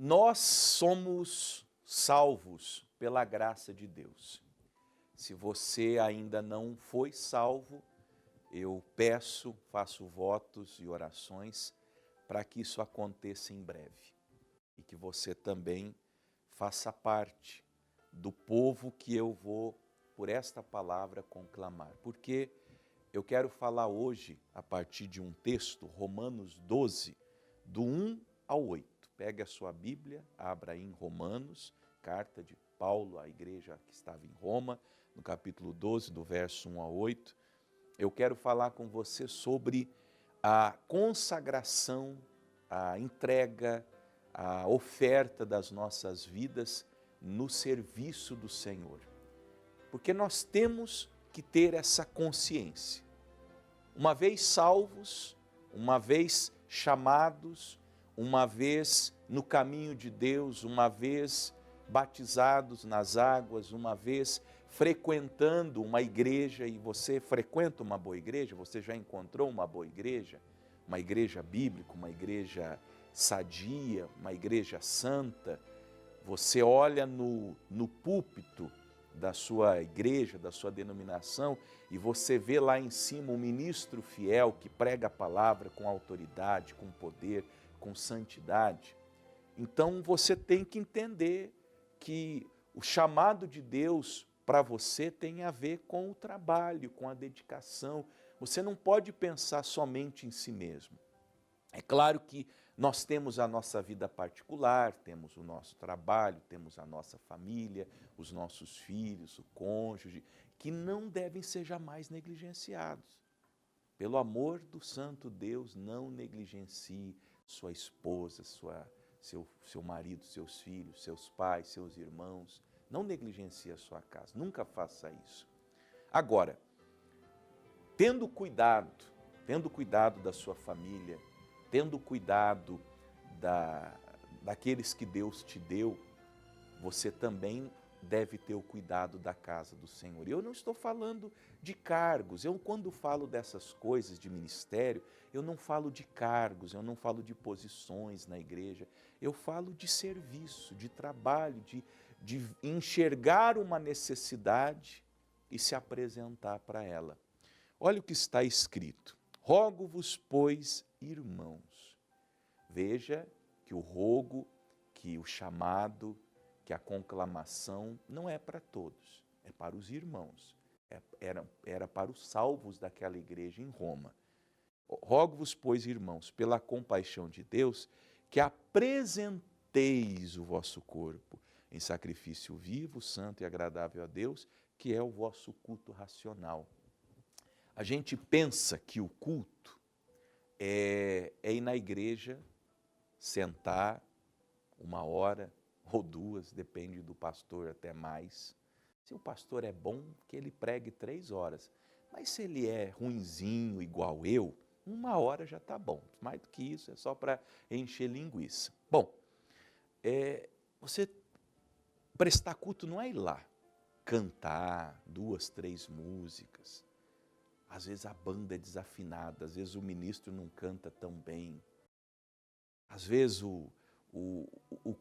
Nós somos salvos pela graça de Deus. Se você ainda não foi salvo, eu peço, faço votos e orações para que isso aconteça em breve. E que você também faça parte do povo que eu vou, por esta palavra, conclamar. Porque eu quero falar hoje, a partir de um texto, Romanos 12, do 1 ao 8. Pegue a sua Bíblia, abra aí em Romanos, carta de Paulo à igreja que estava em Roma, no capítulo 12, do verso 1 ao 8. Eu quero falar com você sobre a consagração, a entrega, a oferta das nossas vidas no serviço do Senhor. Porque nós temos que ter essa consciência. Uma vez salvos, uma vez chamados, uma vez no caminho de Deus, uma vez batizados nas águas, uma vez frequentando uma igreja, e você frequenta uma boa igreja, você já encontrou uma boa igreja, uma igreja bíblica, uma igreja sadia, uma igreja santa, você olha no púlpito da sua igreja, da sua denominação, e você vê lá em cima um ministro fiel que prega a palavra com autoridade, com poder, com santidade. Então você tem que entender que o chamado de Deus para você tem a ver com o trabalho, com a dedicação. Você não pode pensar somente em si mesmo. É claro que nós temos a nossa vida particular, temos o nosso trabalho, temos a nossa família, os nossos filhos, o cônjuge, que não devem ser jamais negligenciados. Pelo amor do santo Deus, não negligencie sua esposa, seu marido, seus filhos, seus pais, seus irmãos. Não negligencie a sua casa, nunca faça isso. Agora, tendo cuidado da sua família, tendo cuidado daqueles que Deus te deu, você também deve ter o cuidado da casa do Senhor. Eu não estou falando de cargos, quando falo dessas coisas de ministério, eu não falo de cargos, eu não falo de posições na igreja, eu falo de serviço, de trabalho, de enxergar uma necessidade e se apresentar para ela. Olha o que está escrito: rogo-vos, pois, irmãos. Veja que o rogo, que o chamado, que a conclamação não é para todos, é para os irmãos, era para os salvos daquela igreja em Roma. Rogo-vos, pois, irmãos, pela compaixão de Deus, que apresenteis o vosso corpo em sacrifício vivo, santo e agradável a Deus, que é o vosso culto racional. A gente pensa que o culto é ir na igreja, sentar 1 hora ou 2, depende do pastor, até mais. Se o pastor é bom, que ele pregue 3 horas. Mas se ele é ruinzinho, igual eu, 1 hora já está bom. Mais do que isso, é só para encher linguiça. Bom, você prestar culto não é ir lá, cantar 2, 3 músicas. Às vezes a banda é desafinada, às vezes o ministro não canta tão bem. Às vezes o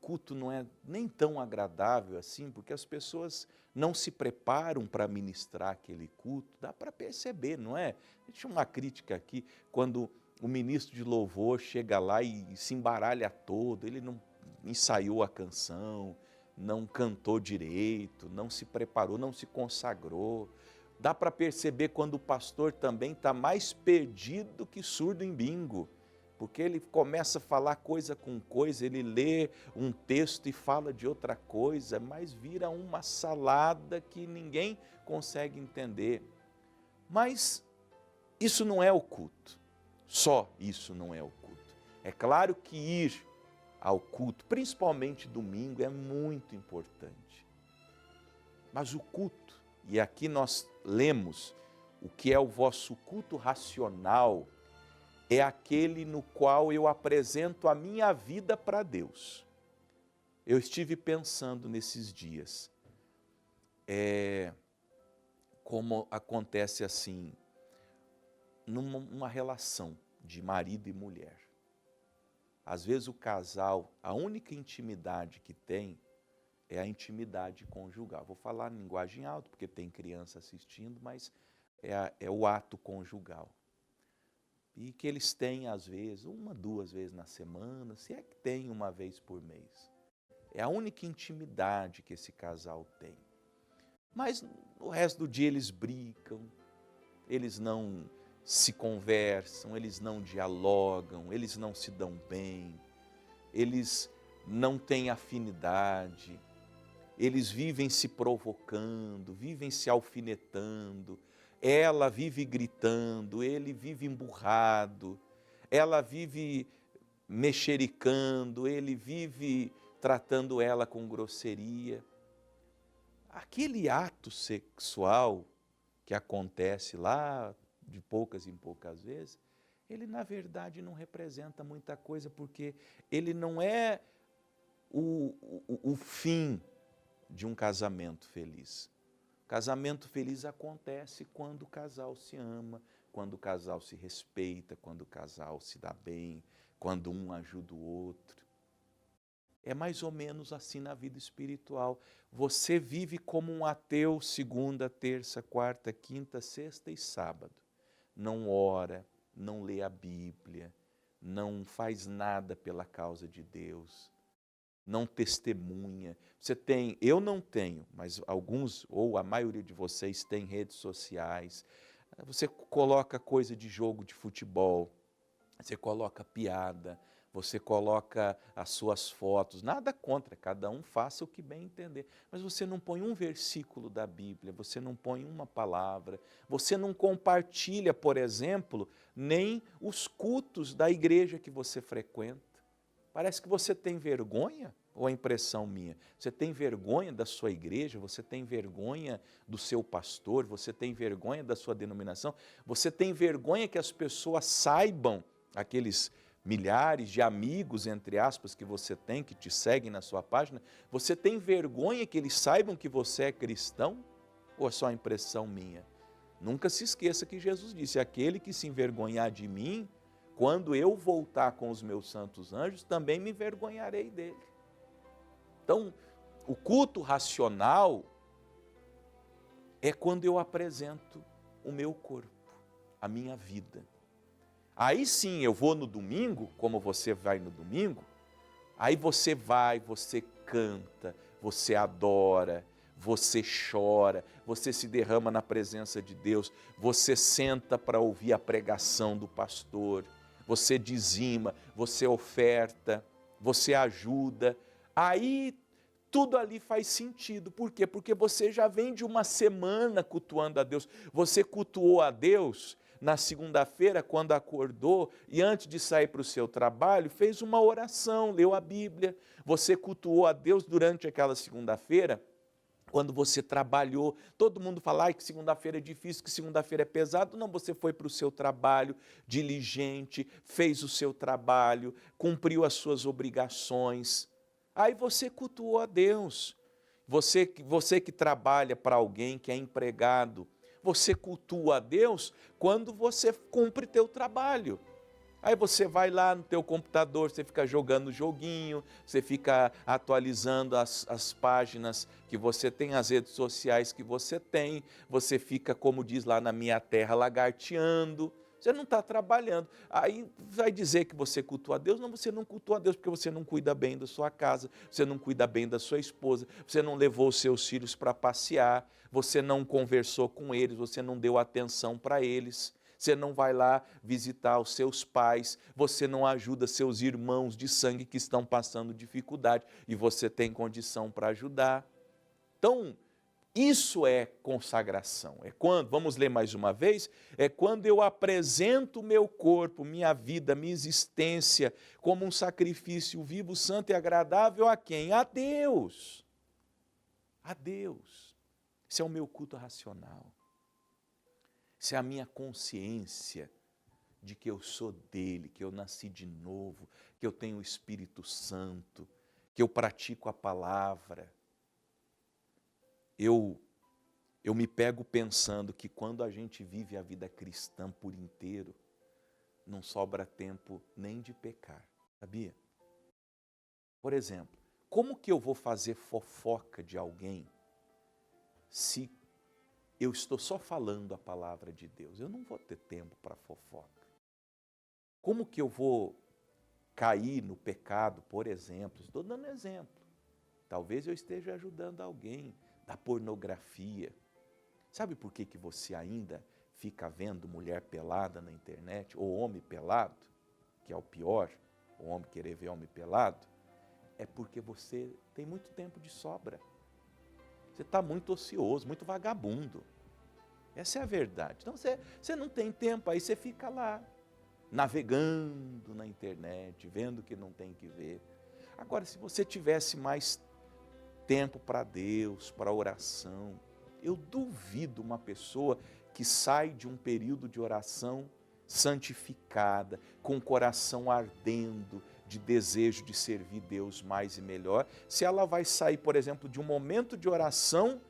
culto não é nem tão agradável assim, porque as pessoas não se preparam para ministrar aquele culto. Dá para perceber, não é? Deixa uma crítica aqui, quando o ministro de louvor chega lá e se embaralha todo, ele não ensaiou a canção, não cantou direito, não se preparou, não se consagrou. Dá para perceber quando o pastor também está mais perdido que surdo em bingo, porque ele começa a falar coisa com coisa, ele lê um texto e fala de outra coisa, mas vira uma salada que ninguém consegue entender. Mas isso não é o culto, só isso não é o culto. É claro que ir ao culto, principalmente domingo, é muito importante. Mas o culto, e aqui nós lemos o que é o vosso culto racional, é aquele no qual eu apresento a minha vida para Deus. Eu estive pensando nesses dias, como acontece assim, numa relação de marido e mulher. Às vezes o casal, a única intimidade que tem é a intimidade conjugal. Vou falar em linguagem alta, porque tem criança assistindo, mas é o ato conjugal. E que eles têm, às vezes, 1, 2 vezes na semana, se é que tem 1 vez por mês. É a única intimidade que esse casal tem. Mas o resto do dia eles brigam, eles não se conversam, eles não dialogam, eles não se dão bem, eles não têm afinidade, eles vivem se provocando, vivem se alfinetando, ela vive gritando, ele vive emburrado, ela vive mexericando, ele vive tratando ela com grosseria. Aquele ato sexual que acontece lá de poucas em poucas vezes, ele na verdade não representa muita coisa, porque ele não é o fim de um casamento feliz. Casamento feliz acontece quando o casal se ama, quando o casal se respeita, quando o casal se dá bem, quando um ajuda o outro. É mais ou menos assim na vida espiritual. Você vive como um ateu segunda, terça, quarta, quinta, sexta e sábado. Não ora, não lê a Bíblia, não faz nada pela causa de Deus, não testemunha. Eu não tenho, mas alguns, ou a maioria de vocês tem redes sociais. Você coloca coisa de jogo de futebol, você coloca piada, você coloca as suas fotos, nada contra, cada um faça o que bem entender. Mas você não põe um versículo da Bíblia, você não põe uma palavra, você não compartilha, por exemplo, nem os cultos da igreja que você frequenta. Parece que você tem vergonha, ou é impressão minha? Você tem vergonha da sua igreja, você tem vergonha do seu pastor, você tem vergonha da sua denominação, você tem vergonha que as pessoas saibam, aqueles milhares de amigos, entre aspas, que você tem, que te seguem na sua página, você tem vergonha que eles saibam que você é cristão? Ou é só impressão minha? Nunca se esqueça que Jesus disse, aquele que se envergonhar de mim, quando eu voltar com os meus santos anjos, também me envergonharei dele. Então, o culto racional é quando eu apresento o meu corpo, a minha vida. Aí sim, eu vou no domingo, como você vai no domingo, aí você vai, você canta, você adora, você chora, você se derrama na presença de Deus, você senta para ouvir a pregação do pastor, você dizima, você oferta, você ajuda, aí tudo ali faz sentido. Por quê? Porque você já vem de uma semana cultuando a Deus, você cultuou a Deus na segunda-feira quando acordou e antes de sair para o seu trabalho, fez uma oração, leu a Bíblia, você cultuou a Deus durante aquela segunda-feira, quando você trabalhou, todo mundo fala que segunda-feira é difícil, que segunda-feira é pesado. Não, você foi para o seu trabalho, diligente, fez o seu trabalho, cumpriu as suas obrigações. Aí você cultuou a Deus. Você que trabalha para alguém, que é empregado, você cultua a Deus quando você cumpre teu trabalho. Aí você vai lá no teu computador, você fica jogando joguinho, você fica atualizando as páginas que você tem, as redes sociais que você tem, você fica, como diz lá na minha terra, lagarteando, você não está trabalhando. Aí vai dizer que você cultua a Deus? Não, você não cultua a Deus porque você não cuida bem da sua casa, você não cuida bem da sua esposa, você não levou os seus filhos para passear, você não conversou com eles, você não deu atenção para eles. Você não vai lá visitar os seus pais, você não ajuda seus irmãos de sangue que estão passando dificuldade e você tem condição para ajudar. Então, isso é consagração. É quando, vamos ler mais uma vez, é quando eu apresento o meu corpo, minha vida, minha existência como um sacrifício vivo, santo e agradável a quem? A Deus. A Deus. Esse é o meu culto racional. Essa é a minha consciência de que eu sou dele, que eu nasci de novo, que eu tenho o Espírito Santo, que eu pratico a palavra. Eu me pego pensando que quando a gente vive a vida cristã por inteiro, não sobra tempo nem de pecar. sabia? Por exemplo, como que eu vou fazer fofoca de alguém se eu estou só falando a palavra de Deus? Eu não vou ter tempo para fofoca. Como que eu vou cair no pecado, por exemplo? Estou dando exemplo. Talvez eu esteja ajudando alguém da pornografia. Sabe por que você ainda fica vendo mulher pelada na internet, ou homem pelado, que é o pior, o homem querer ver homem pelado? É porque você tem muito tempo de sobra. Você está muito ocioso, muito vagabundo. Essa é a verdade. Então você não tem tempo, aí você fica lá, navegando na internet, vendo o que não tem que ver. Agora, se você tivesse mais tempo para Deus, para oração, eu duvido uma pessoa que sai de um período de oração santificada, com o coração ardendo, de desejo de servir Deus mais e melhor, se ela vai sair, por exemplo, de um momento de oração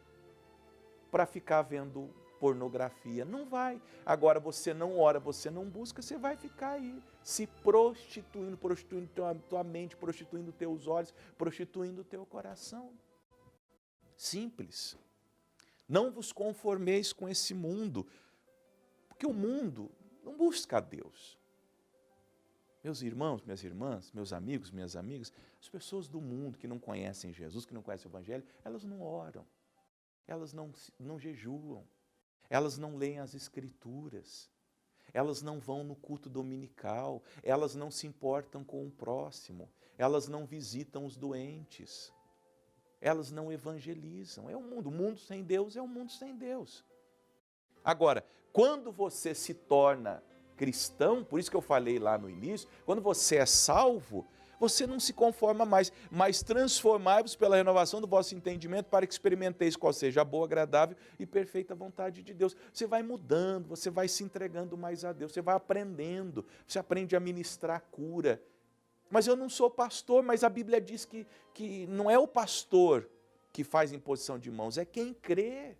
para ficar vendo pornografia. Não vai. Agora, você não ora, você não busca, você vai ficar aí se prostituindo, prostituindo tua mente, prostituindo teus olhos, prostituindo teu coração. Simples. Não vos conformeis com esse mundo, porque o mundo não busca a Deus. Meus irmãos, minhas irmãs, meus amigos, minhas amigas, as pessoas do mundo que não conhecem Jesus, que não conhecem o Evangelho, elas não oram, elas não jejuam, elas não leem as Escrituras, elas não vão no culto dominical, elas não se importam com o próximo, elas não visitam os doentes, elas não evangelizam. É o mundo sem Deus é um mundo sem Deus. Agora, quando você se torna cristão, por isso que eu falei lá no início, quando você é salvo, você não se conforma mais, mas transformai-vos pela renovação do vosso entendimento para que experimenteis qual seja a boa, agradável e perfeita vontade de Deus. Você vai mudando, você vai se entregando mais a Deus, você vai aprendendo, você aprende a ministrar cura. Mas eu não sou pastor, mas a Bíblia diz que não é o pastor que faz imposição de mãos, é quem crê.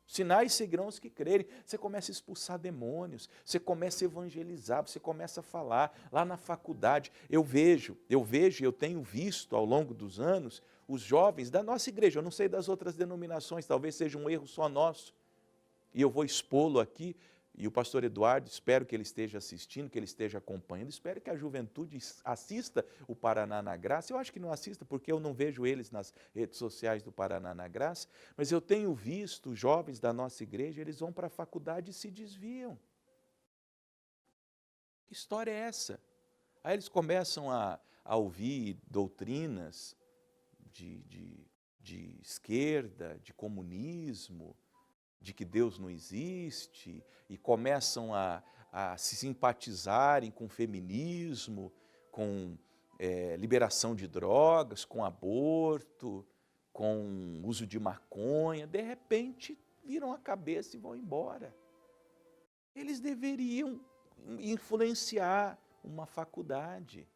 Sinais seguirão os que crerem. Você começa a expulsar demônios, você começa a evangelizar, você começa a falar. Lá na faculdade, eu vejo, eu tenho visto ao longo dos anos, os jovens da nossa igreja, eu não sei das outras denominações, talvez seja um erro só nosso, e eu vou expô-lo aqui, e o pastor Eduardo, espero que ele esteja assistindo, que ele esteja acompanhando, espero que a juventude assista o Paraná na Graça. Eu acho que não assista, porque eu não vejo eles nas redes sociais do Paraná na Graça, mas eu tenho visto jovens da nossa igreja, eles vão para a faculdade e se desviam. Que história é essa? Aí eles começam a ouvir doutrinas de esquerda, de comunismo, de que Deus não existe, e começam a se simpatizarem com feminismo, com liberação de drogas, com aborto, com uso de maconha. De repente, viram a cabeça e vão embora. Eles deveriam influenciar uma faculdade,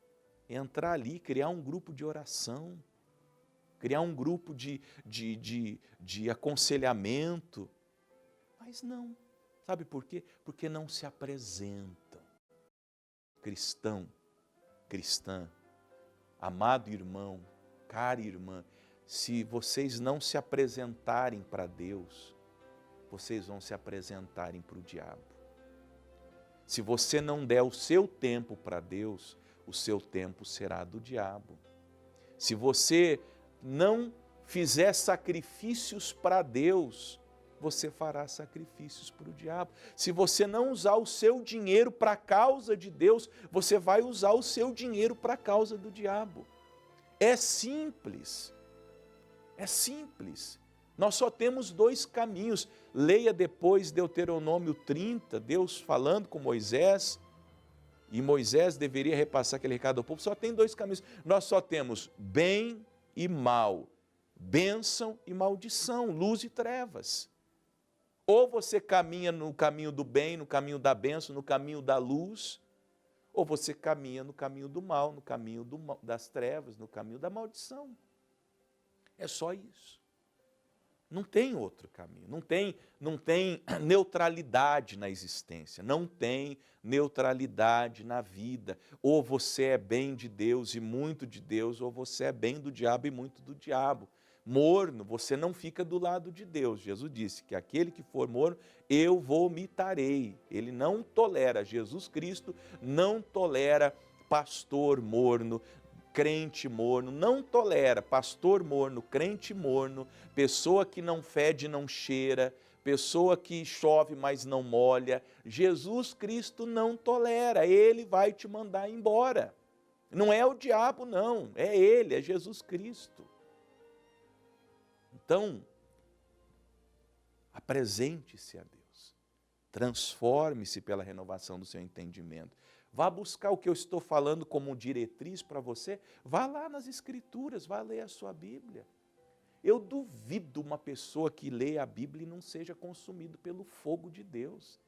entrar ali, criar um grupo de oração, criar um grupo de aconselhamento. Mas não. Sabe por quê? Porque não se apresentam. Cristão, cristã, amado irmão, cara irmã, se vocês não se apresentarem para Deus, vocês vão se apresentarem para o diabo. Se você não der o seu tempo para Deus, o seu tempo será do diabo. Se você não fizer sacrifícios para Deus, você fará sacrifícios para o diabo. Se você não usar o seu dinheiro para a causa de Deus, você vai usar o seu dinheiro para a causa do diabo. É simples. É simples. Nós só temos dois caminhos. Leia depois Deuteronômio 30, Deus falando com Moisés, e Moisés deveria repassar aquele recado ao povo. Só tem dois caminhos. Nós só temos bem e mal, bênção e maldição, luz e trevas. Ou você caminha no caminho do bem, no caminho da bênção, no caminho da luz, ou você caminha no caminho do mal, no caminho das trevas, no caminho da maldição. É só isso. Não tem outro caminho, não tem neutralidade na existência, não tem neutralidade na vida. Ou você é bem de Deus e muito de Deus, ou você é bem do diabo e muito do diabo. Morno, você não fica do lado de Deus. Jesus disse que aquele que for morno, eu vomitarei. Ele não tolera, Jesus Cristo não tolera pastor morno, crente morno, não tolera pastor morno, crente morno, pessoa que não fede, não cheira, pessoa que chove, mas não molha. Jesus Cristo não tolera, Ele vai te mandar embora. Não é o diabo não, é Ele, é Jesus Cristo. Então, apresente-se a Deus, transforme-se pela renovação do seu entendimento. Vá buscar o que eu estou falando como diretriz para você, vá lá nas Escrituras, vá ler a sua Bíblia. Eu duvido uma pessoa que lê a Bíblia e não seja consumido pelo fogo de Deus.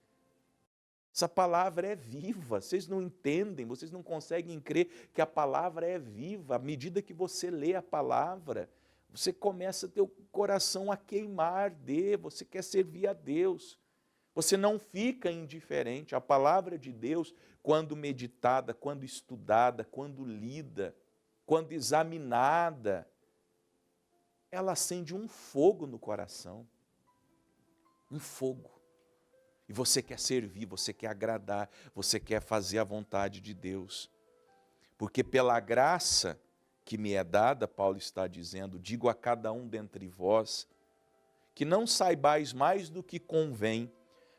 Essa palavra é viva, vocês não entendem, vocês não conseguem crer que a palavra é viva. À medida que você lê a palavra, você começa a ter o coração a queimar você quer servir a Deus. Você não fica indiferente. A palavra de Deus, quando meditada, quando estudada, quando lida, quando examinada, ela acende um fogo no coração. Um fogo. E você quer servir, você quer agradar, você quer fazer a vontade de Deus. Porque pela graça que me é dada, Paulo está dizendo, digo a cada um dentre vós, que não saibais mais do que convém,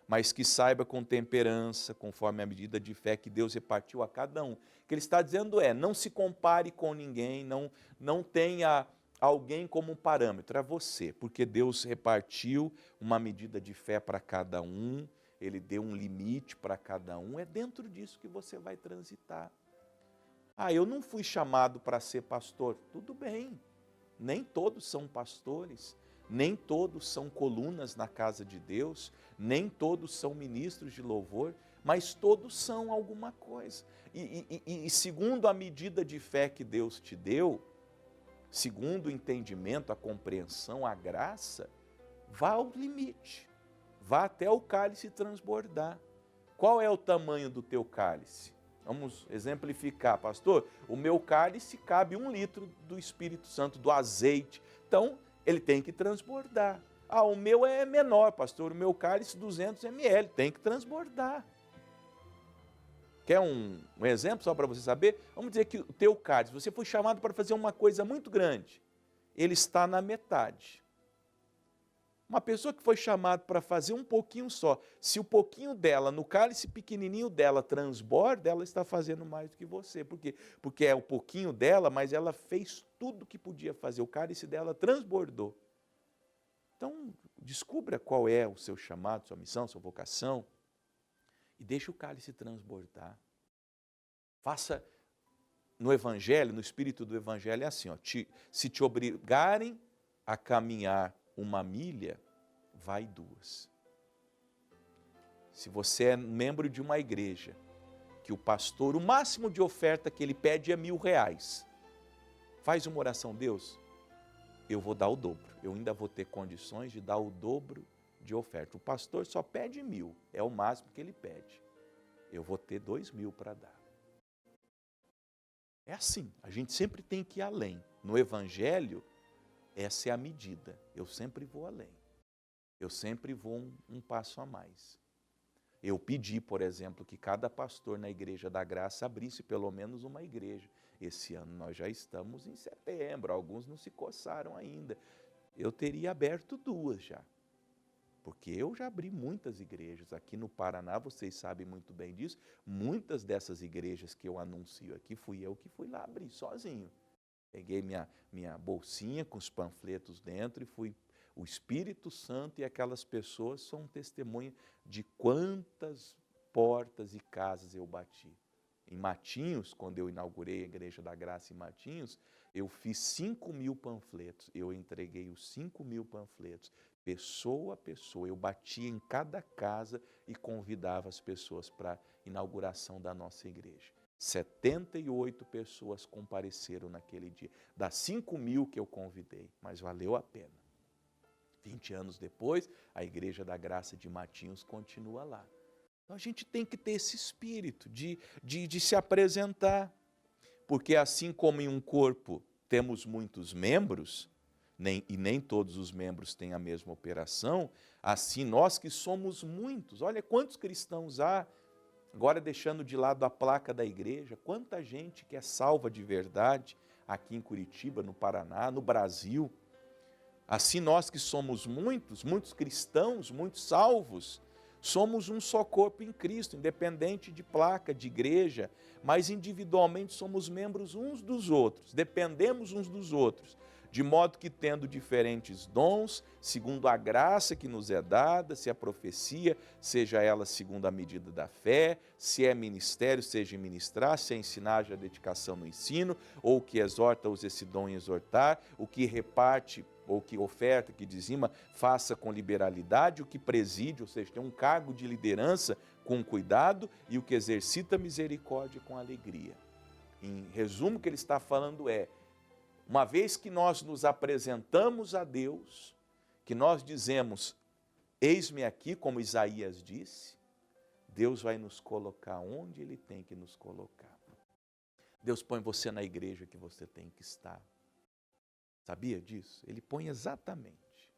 mas que saiba com temperança, conforme a medida de fé que Deus repartiu a cada um. O que ele está dizendo não se compare com ninguém, não tenha alguém como um parâmetro, é você, porque Deus repartiu uma medida de fé para cada um, Ele deu um limite para cada um, é dentro disso que você vai transitar. Eu não fui chamado para ser pastor. Tudo bem, nem todos são pastores, nem todos são colunas na casa de Deus, nem todos são ministros de louvor, mas todos são alguma coisa. E segundo a medida de fé que Deus te deu, segundo o entendimento, a compreensão, a graça, vá ao limite, vá até o cálice transbordar. Qual é o tamanho do teu cálice? Vamos exemplificar, pastor. O meu cálice cabe 1 litro do Espírito Santo, do azeite. Então, ele tem que transbordar. O meu é menor, pastor. O meu cálice 200 ml, tem que transbordar. Quer um exemplo só para você saber? Vamos dizer que o teu cálice, você foi chamado para fazer uma coisa muito grande. Ele está na metade. Uma pessoa que foi chamada para fazer um pouquinho só, se o pouquinho dela, no cálice pequenininho dela, transborda, ela está fazendo mais do que você. Por quê? Porque é o pouquinho dela, mas ela fez tudo o que podia fazer. O cálice dela transbordou. Então, descubra qual é o seu chamado, sua missão, sua vocação, e deixe o cálice transbordar. Faça no Evangelho, no espírito do Evangelho, é assim, se te obrigarem a caminhar 1 milha, vai 2. Se você é membro de uma igreja, que o pastor, o máximo de oferta que ele pede é R$1.000, faz uma oração, Deus, eu vou dar o dobro, eu ainda vou ter condições de dar o dobro de oferta. O pastor só pede 1.000, é o máximo que ele pede, eu vou ter 2.000 para dar. É assim, a gente sempre tem que ir além. No Evangelho, essa é a medida, eu sempre vou além, eu sempre vou um passo a mais. Eu pedi, por exemplo, que cada pastor na Igreja da Graça abrisse pelo menos uma igreja. Esse ano nós já estamos em setembro, alguns não se coçaram ainda. Eu teria aberto 2 já, porque eu já abri muitas igrejas. Aqui no Paraná, vocês sabem muito bem disso, muitas dessas igrejas que eu anuncio aqui, fui eu que fui lá abrir sozinho. Peguei minha bolsinha com os panfletos dentro e fui. O Espírito Santo e aquelas pessoas são testemunha de quantas portas e casas eu bati. Em Matinhos, quando eu inaugurei a Igreja da Graça em Matinhos, eu fiz 5.000 panfletos. Eu entreguei os 5.000 panfletos, pessoa a pessoa. Eu batia em cada casa e convidava as pessoas para a inauguração da nossa igreja. 78 pessoas compareceram naquele dia, das 5.000 que eu convidei, mas valeu a pena. 20 anos depois, a Igreja da Graça de Matinhos continua lá. Então a gente tem que ter esse espírito de se apresentar, porque assim como em um corpo temos muitos membros, e nem todos os membros têm a mesma operação, assim nós que somos muitos, olha quantos cristãos há, agora deixando de lado a placa da igreja, quanta gente que é salva de verdade aqui em Curitiba, no Paraná, no Brasil. Assim nós que somos muitos, muitos cristãos, muitos salvos, somos um só corpo em Cristo, independente de placa, de igreja, mas individualmente somos membros uns dos outros, dependemos uns dos outros, de modo que tendo diferentes dons, segundo a graça que nos é dada, se é profecia, seja ela segundo a medida da fé, se é ministério, seja em ministrar, se é ensinar, haja dedicação no ensino, ou o que exorta, use esse dom em exortar, o que reparte, ou que oferta, que dizima, faça com liberalidade, o que preside, ou seja, tem um cargo de liderança com cuidado, e o que exercita misericórdia com alegria. Em resumo, o que ele está falando é, uma vez que nós nos apresentamos a Deus, que nós dizemos, eis-me aqui, como Isaías disse, Deus vai nos colocar onde Ele tem que nos colocar. Deus põe você na igreja que você tem que estar. Sabia disso? Ele põe exatamente.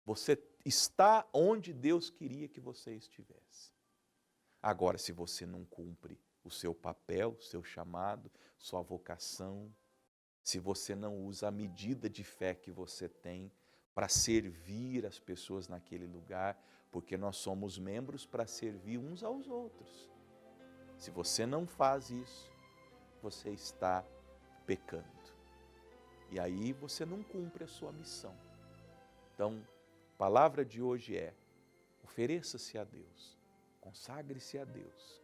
Você está onde Deus queria que você estivesse. Agora, se você não cumpre o seu papel, o seu chamado, sua vocação, se você não usa a medida de fé que você tem para servir as pessoas naquele lugar, porque nós somos membros para servir uns aos outros. Se você não faz isso, você está pecando. E aí você não cumpre a sua missão. Então, a palavra de hoje é, ofereça-se a Deus, consagre-se a Deus,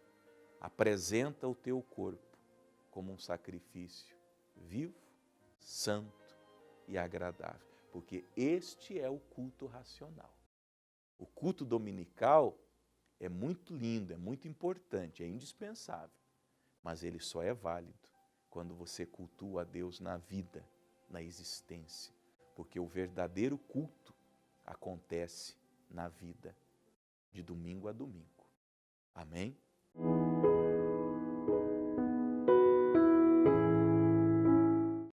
apresenta o teu corpo como um sacrifício vivo, santo e agradável, porque este é o culto racional. O culto dominical é muito lindo, é muito importante, é indispensável, mas ele só é válido quando você cultua a Deus na vida, na existência, porque o verdadeiro culto acontece na vida, de domingo a domingo. Amém?